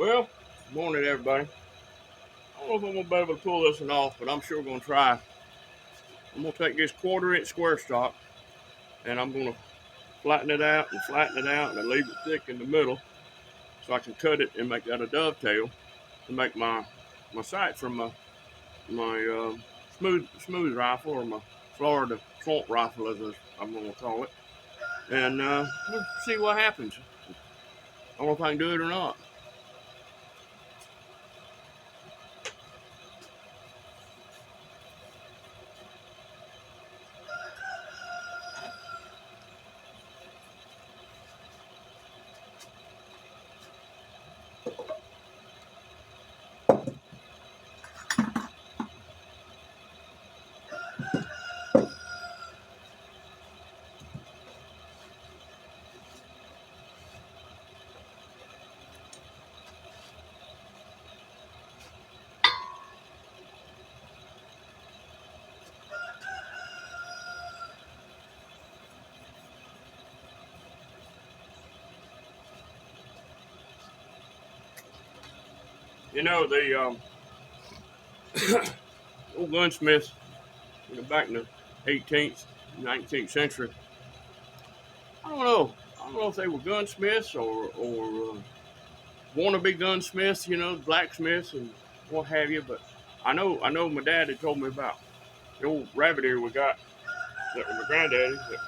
Well, morning everybody. I don't know if I'm gonna be able to pull this one off, but I'm sure gonna try. I'm gonna take this 1/4 inch square stock and I'm gonna flatten it out and flatten it out and leave it thick in the middle so I can cut it and make that a dovetail to make my sight for my smooth rifle or my Florida swamp rifle as I'm gonna call it. And we'll see what happens. I don't know if I can do it or not. You know the old gunsmiths back in the 18th, 19th century. I don't know. I don't know if they were gunsmiths or wannabe gunsmiths, blacksmiths and what have you. But I know my dad had told me about the old rabbit ear we got that was my granddaddy. That,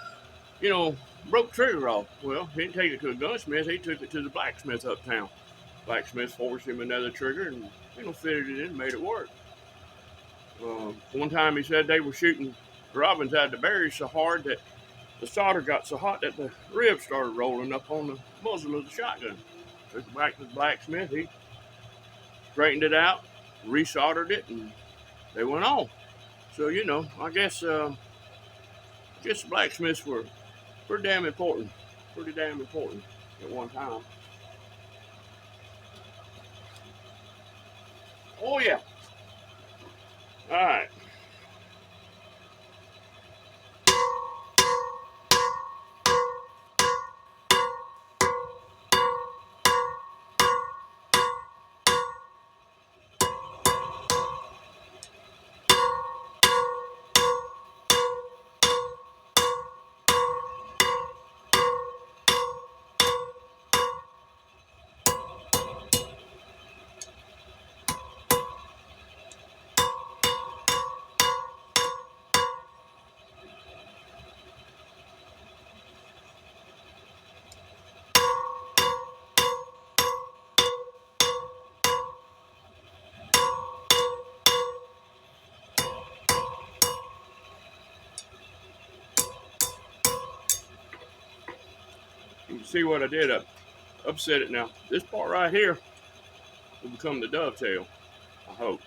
you know, broke trigger off. Well, he didn't take it to a gunsmith. He took it to the blacksmith uptown. Blacksmith forged him another trigger and fitted it in, and made it work. One time he said they were shooting robins out of the berries so hard that the solder got so hot that the ribs started rolling up on the muzzle of the shotgun. Took it back to the blacksmith. He straightened it out, resoldered it, and they went on. So I guess blacksmiths were pretty damn important. Pretty damn important at one time. Oh yeah. All right. You can see what I did. I upset it now. This part right here will become the dovetail. I hope.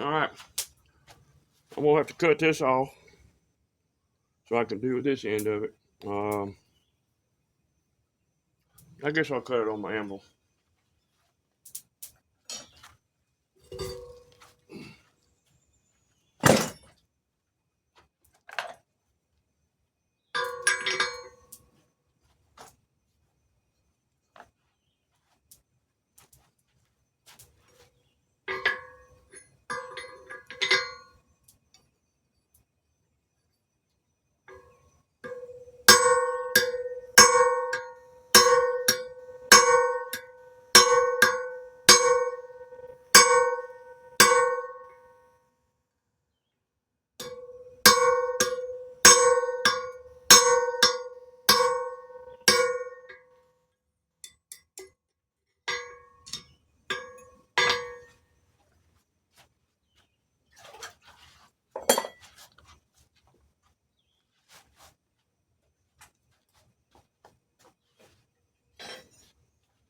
All right, I'm gonna have to cut this off so I can do this end of it. I guess I'll cut it on my anvil.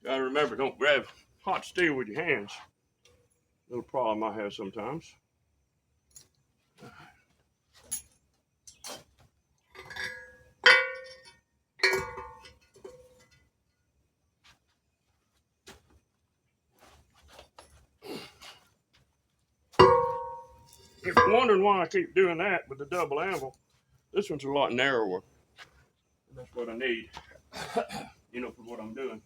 Gotta remember, don't grab hot steel with your hands. Little problem I have sometimes. If you're wondering why I keep doing that with the double anvil, this one's a lot narrower. That's what I need, for what I'm doing.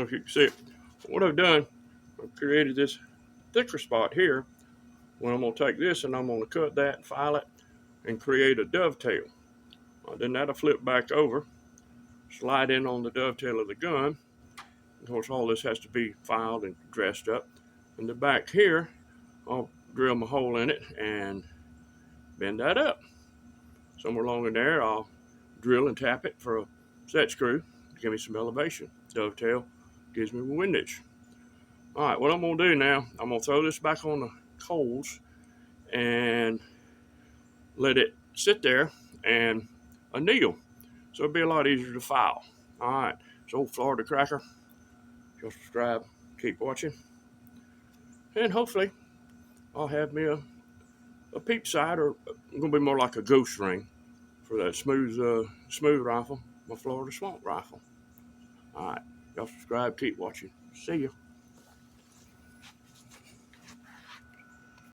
if you can see it. What I've done, I've created this thicker spot here. When I'm going to take this and I'm going to cut that, file it, and create a dovetail. Then that'll flip back over, slide in on the dovetail of the gun. Of course, all this has to be filed and dressed up. And the back here, I'll drill my hole in it and bend that up. Somewhere along in there, I'll drill and tap it for a set screw to give me some elevation. Dovetail gives me windage. All right, what I'm gonna do now, I'm gonna throw this back on the coals and let it sit there and anneal. So it'll be a lot easier to file. All right, so Florida Cracker, just subscribe, keep watching, and hopefully I'll have me a peep sight, or gonna be more like a ghost ring for that smooth rifle, my Florida Swamp rifle. All right, y'all subscribe, keep watching. See ya.